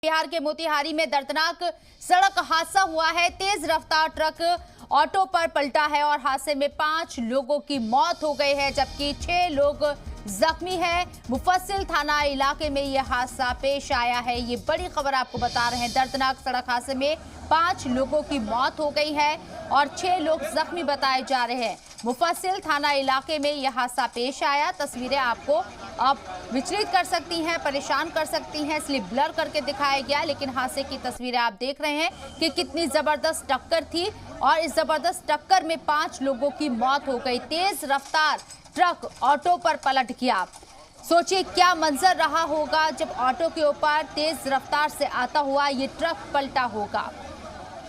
बिहार के मोतिहारी में दर्दनाक सड़क हादसा हुआ है। तेज रफ्तार ट्रक ऑटो पर पलटा है और हादसे में 5 लोगों की मौत हो गई है, जबकि 6 लोग जख्मी है। मुफस्सिल थाना इलाके में यह हादसा पेश आया है। ये बड़ी खबर आपको बता रहे हैं। दर्दनाक सड़क हादसे में 5 लोगों की मौत हो गई है और 6 लोग जख्मी बताए जा रहे हैं। मुफस्सिल थाना इलाके में यह हादसा पेश आया। तस्वीरें आपको आप विचलित कर सकती हैं, परेशान कर सकती हैं, इसलिए ब्लर करके दिखाया गया, लेकिन हादसे की तस्वीरें आप देख रहे हैं कि कितनी जबरदस्त टक्कर थी और इस जबरदस्त टक्कर में 5 लोगों की मौत हो गई। तेज रफ्तार ट्रक ऑटो पर पलट गया। सोचिए क्या मंजर रहा होगा जब ऑटो के ऊपर तेज रफ्तार से आता हुआ ये ट्रक पलटा होगा।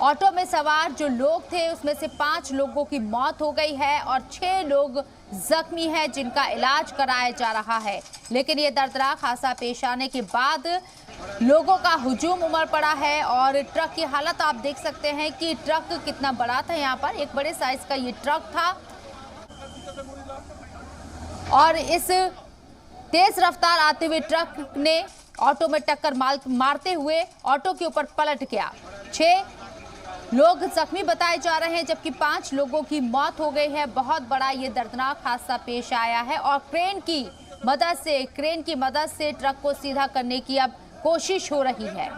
ऑटो में सवार जो लोग थे उसमें से 5 लोगों की मौत हो गई है और 6 लोग जख्मी हैं, जिनका इलाज कराया जा रहा है। लेकिन ये दर्दनाक हादसा पेश आने के बाद लोगों का हुजूम उमड़ पड़ा है और ट्रक की हालत आप देख सकते हैं कि ट्रक कितना बड़ा था। यहाँ पर एक बड़े साइज का ये ट्रक था और इस तेज रफ्तार आते हुए ट्रक ने ऑटो में टक्कर मारते हुए ऑटो के ऊपर पलट गया। 6 लोग जख्मी बताए जा रहे हैं, जबकि 5 लोगों की मौत हो गई है। बहुत बड़ा ये दर्दनाक हादसा पेश आया है और क्रेन की मदद से ट्रक को सीधा करने की अब कोशिश हो रही है।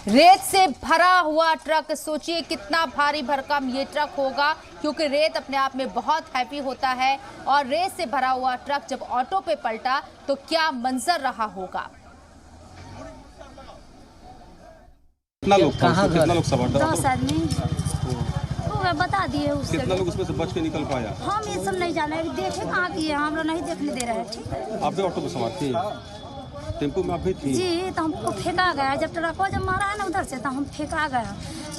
रेत से भरा हुआ ट्रक, सोचिए कितना भारी भरकम ये ट्रक होगा, क्योंकि रेत अपने आप में बहुत हैवी होता है और रेत से भरा हुआ ट्रक जब ऑटो पे पलटा तो क्या मंजर रहा होगा। कितना लोग सवार था? 10 आदमी वो बता दिए उससे। कितना लोग उसमें से बच के निकल पाया? हम ये सब नहीं जाने, देखे कहाँ की है, हम लोग नहीं देखने दे रहे हैं। ठीक है, आप भी ऑटो में सवार थी? टेम्पो में आप भी थी? जी, तो हमको फेंका गया। जब ट्रकवा जब मारा है ना उधर से, तो हम फेंका गया।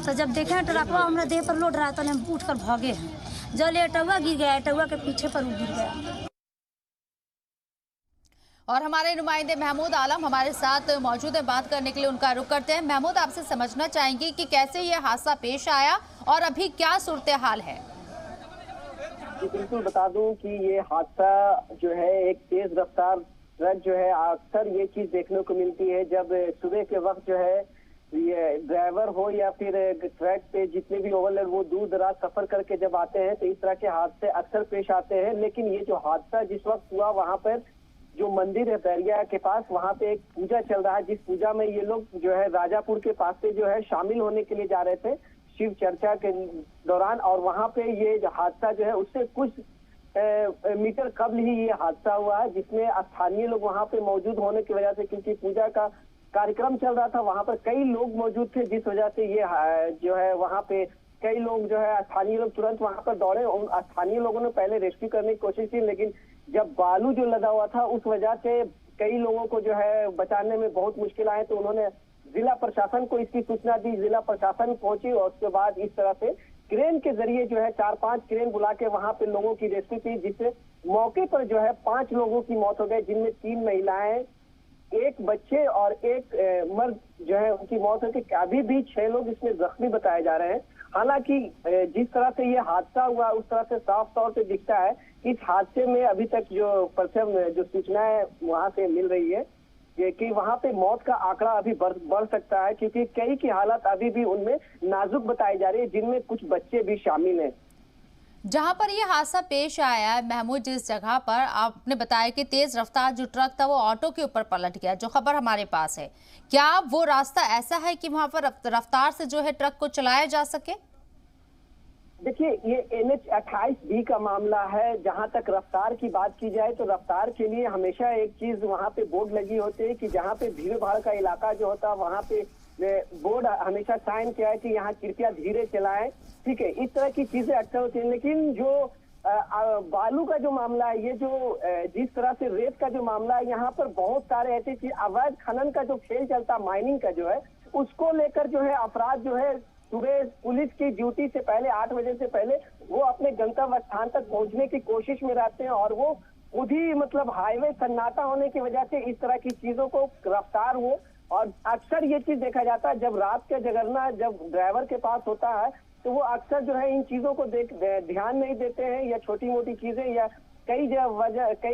तो जब देखे ट्रकवा हमारे देह पर लोड रहा तो हम उठ कर भागे हैं। जल एटुआ गिर गया, एटुआ के पीछे पर गिर गया। और हमारे नुमाइंदे महमूद आलम हमारे साथ मौजूद है, बात करने के लिए उनका रुख करते हैं। महमूद, आपसे समझना चाहेंगे कि कैसे ये हादसा पेश आया और अभी क्या सूरत हाल है? जी बिल्कुल, बता दूं कि ये हादसा जो है एक तेज रफ्तार ट्रक जो है, अक्सर ये चीज देखने को मिलती है जब सुबह के वक्त जो है ये ड्राइवर हो या फिर ट्रैक पे जितने भी ओवरलोड वो दूर दराज सफर करके जब आते हैं तो इस तरह के हादसे अक्सर पेश आते हैं। लेकिन ये जो हादसा जिस वक्त हुआ, वहाँ पर जो मंदिर है बैरिया के पास, वहाँ पे एक पूजा चल रहा है, जिस पूजा में ये लोग जो है राजापुर के पास से जो है शामिल होने के लिए जा रहे थे शिव चर्चा के दौरान, और वहाँ पे ये हादसा जो है उससे कुछ मीटर कबल ही ये हादसा हुआ है, जिसमें स्थानीय लोग वहाँ पे मौजूद होने की वजह से, क्योंकि पूजा का कार्यक्रम चल रहा था, वहाँ पर कई लोग मौजूद थे, जिस वजह से ये जो है वहाँ पे कई लोग जो है स्थानीय लोग तुरंत वहाँ पर दौड़े। उन स्थानीय लोगों ने पहले रेस्क्यू करने की कोशिश की, लेकिन जब बालू जो लदा हुआ था उस वजह से कई लोगों को जो है बचाने में बहुत मुश्किल आए, तो उन्होंने जिला प्रशासन को इसकी सूचना दी। जिला प्रशासन पहुंची और उसके बाद इस तरह से क्रेन के जरिए जो है 4-5 क्रेन बुला के वहां पे लोगों की रेस्क्यू की, जिससे मौके पर जो है 5 लोगों की मौत हो गई, जिनमें 3 महिलाएं, 1 बच्चे और 1 मर्द जो है उनकी मौत हो गई। अभी भी 6 लोग इसमें जख्मी बताए जा रहे हैं। हालांकि जिस तरह से ये हादसा हुआ उस तरह से साफ तौर पे दिखता है कि इस हादसे में अभी तक जो सूचनाएं वहां से मिल रही है कि वहां पे मौत का आंकड़ा अभी बढ़ सकता है, क्योंकि कई की हालत अभी भी उनमें नाजुक बताई जा रही है, जिनमें कुछ बच्चे भी शामिल हैं। जहां पर यह हादसा पेश आया है महमूद, जिस जगह पर आपने बताया कि तेज रफ्तार जो ट्रक था वो ऑटो के ऊपर पलट गया, जो खबर हमारे पास है, क्या वो रास्ता ऐसा है कि वहां पर रफ्तार से जो है ट्रक को चलाया जा सके? देखिए, ये NH 28B का मामला है। जहां तक रफ्तार की बात की जाए तो रफ्तार के लिए हमेशा एक चीज वहां पे बोर्ड लगी होती है कि जहां पे भीड़ भाड़ का इलाका जो होता है वहां पे बोर्ड हमेशा साइन किया है कि यहाँ कृपया धीरे चलाएं। ठीक है, इस तरह की चीजें अक्सर होती है। लेकिन जो बालू का जो मामला है, ये जो जिस तरह से रेत का जो मामला है, यहाँ पर बहुत सारे ऐसे चीज, अवैध खनन का जो खेल चलता, माइनिंग का जो है, उसको लेकर जो है अपराध जो है सुबह पुलिस की ड्यूटी से पहले 8 बजे से पहले वो अपने गंतव्य स्थान तक पहुंचने की कोशिश में रहते हैं, और वो खुद ही मतलब हाईवे सन्नाटा होने की वजह से इस तरह की चीजों को रफ्तार हो। और अक्सर ये चीज देखा जाता है जब रात का जगरना जब ड्राइवर के पास होता है तो वो अक्सर जो है इन चीजों को ध्यान नहीं देते हैं, या छोटी मोटी चीजें, या कई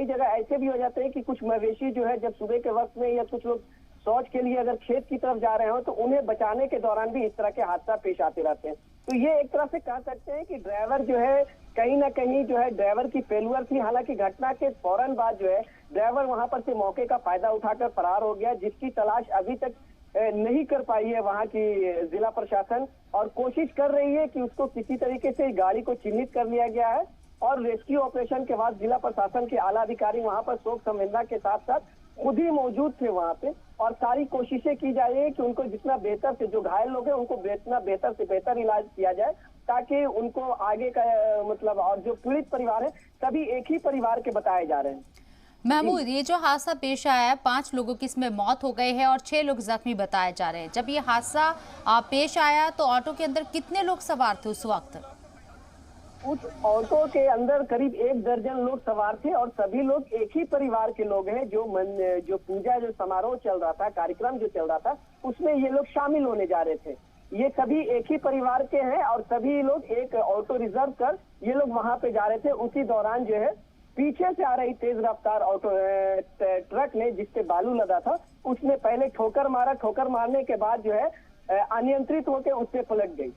जगह ऐसे भी हो जाते हैं कि कुछ मवेशी जो है जब सुबह के वक्त में या कुछ लोग शौच के लिए अगर खेत की तरफ जा रहे हो तो उन्हें बचाने के दौरान भी इस तरह के हादसा पेश आते रहते हैं। तो ये एक तरह से कह सकते हैं कि ड्राइवर जो है कहीं ना कहीं जो है ड्राइवर की फेल्यूर थी। हालांकि घटना के फौरन बाद जो है ड्राइवर वहां पर से मौके का फायदा उठाकर फरार हो गया, जिसकी तलाश अभी तक नहीं कर पाई है वहां की जिला प्रशासन, और कोशिश कर रही है कि उसको किसी तरीके से गाड़ी को चिन्हित कर लिया गया है। और रेस्क्यू ऑपरेशन के बाद जिला प्रशासन के आला अधिकारी वहां पर शोक संवेदना के साथ साथ खुद ही मौजूद थे वहां पे, और सारी कोशिशें की जा रही है कि उनको जितना बेहतर से, जो घायल लोग हैं उनको जितना बेहतर से बेहतर इलाज किया जाए, ताकि उनको आगे का मतलब, और जो पीड़ित परिवार है सभी एक ही परिवार के बताए जा रहे हैं। महमूद, ये जो हादसा पेश आया है 5 लोगों की इसमें मौत हो गई है और 6 लोग जख्मी बताए जा रहे हैं। जब ये हादसा पेश आया तो ऑटो के अंदर कितने लोग सवार थे उस वक्त? उस ऑटो के अंदर करीब 1 दर्जन लोग सवार थे और सभी लोग एक ही परिवार के लोग हैं। जो पूजा, जो समारोह चल रहा था, कार्यक्रम जो चल रहा था, उसमें ये लोग शामिल होने जा रहे थे। ये सभी एक ही परिवार के हैं और सभी लोग एक ऑटो रिजर्व कर ये लोग वहां पे जा रहे थे। उसी दौरान जो है पीछे से आ रही तेज रफ्तार ऑटो ट्रक ने, जिससे बालू लदा था, उसने पहले ठोकर मारा। ठोकर मारने के बाद जो है अनियंत्रित होकर उससे पलट गई।